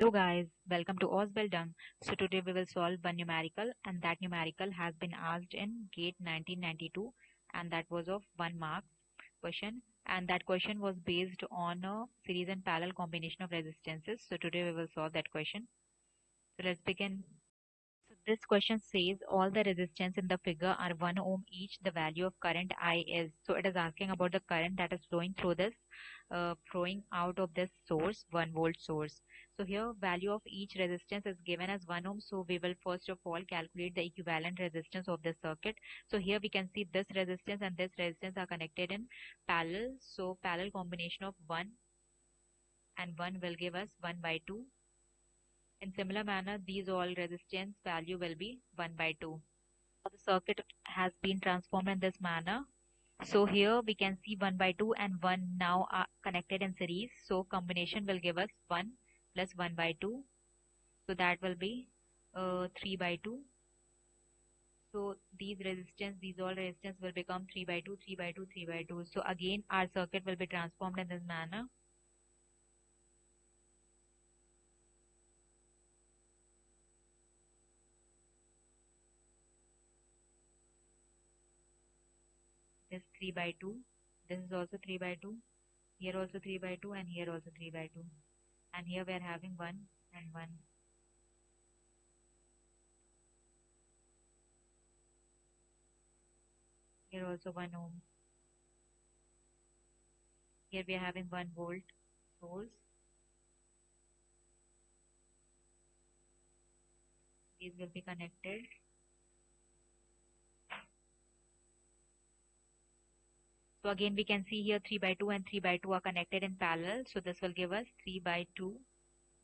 Hello guys, welcome to Ausbildung. So today we will solve one numerical and that numerical has been asked in GATE 1992 and that was of 1 mark question and that question was based on a series and parallel combination of resistances. So today we will solve that question. So let's begin. So this question says all the resistance in the figure are 1 ohm each. The value of current I is. So it is asking about the current that is flowing through this, flowing out of this source, 1 volt source. So here value of each resistance is given as 1 ohm. So we will first of all calculate the equivalent resistance of this circuit. So here we can see this resistance and this resistance are connected in parallel. So parallel combination of 1 and 1 will give us 1 by 2. In similar manner, these all resistance value will be 1 by 2. The circuit has been transformed in this manner. So here we can see 1 by 2 and 1 now are connected in series. So combination will give us 1 plus 1 by 2. So that will be 3 by 2. So these all resistance will become 3 by 2, 3 by 2, 3 by 2. So again our circuit will be transformed in this manner. This 3 by 2, this is also 3 by 2, here also 3 by 2 and here also 3 by 2. And here we are having 1 and 1. Here also 1 ohm. Here we are having 1 volt source. These will be connected. So again we can see here 3 by 2 and 3 by 2 are connected in parallel. So this will give us 3 by 2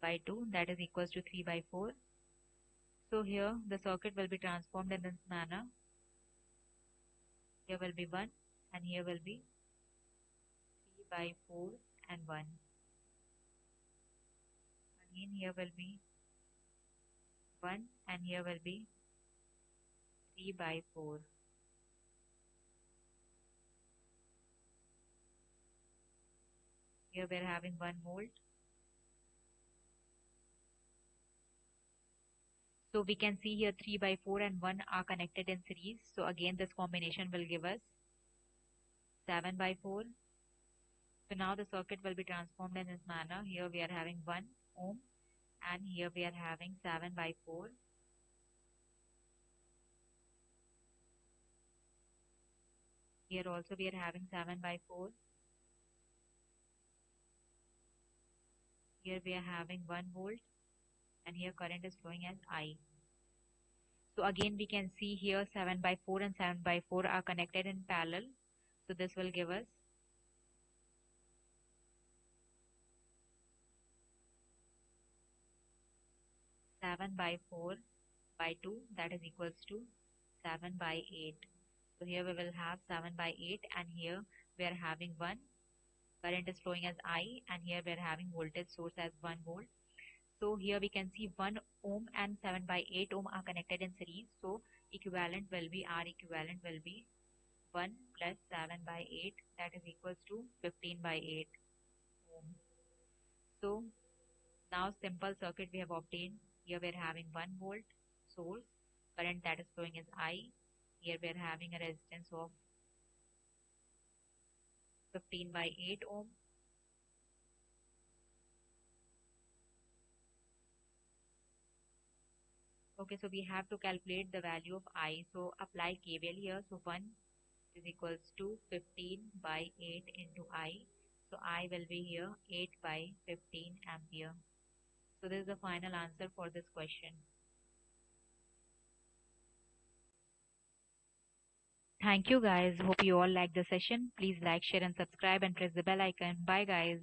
by 2 that is equals to 3 by 4. So here the circuit will be transformed in this manner. Here will be 1 and here will be 3 by 4 and 1. Again here will be 1 and here will be 3 by 4. Here we are having 1 volt. So we can see here 3 by 4 and 1 are connected in series. So again this combination will give us 7 by 4. So now the circuit will be transformed in this manner. Here we are having 1 ohm and here we are having 7 by 4. Here also we are having 7 by 4. Here we are having 1 volt and here current is flowing as I. So again we can see here 7 by 4 and 7 by 4 are connected in parallel. So this will give us 7 by 4 by 2 that is equals to 7 by 8. So here we will have 7 by 8 and here we are having 1. Current is flowing as I and here we are having voltage source as 1 volt. So here we can see 1 ohm and 7 by 8 ohm are connected in series. So equivalent will be R equivalent will be 1 plus 7 by 8 that is equals to 15 by 8 ohm. So now simple circuit we have obtained. Here we are having 1 volt source, current that is flowing is I. Here we are having a resistance of 15 by 8 ohm. Okay, so we have to calculate the value of I. So apply KVL here. So 1 is equals to 15 by 8 into I. So I will be here 8 by 15 ampere. So this is the final answer for this question. Thank you guys. Hope you all like the session. Please like, share and subscribe and press the bell icon. Bye guys.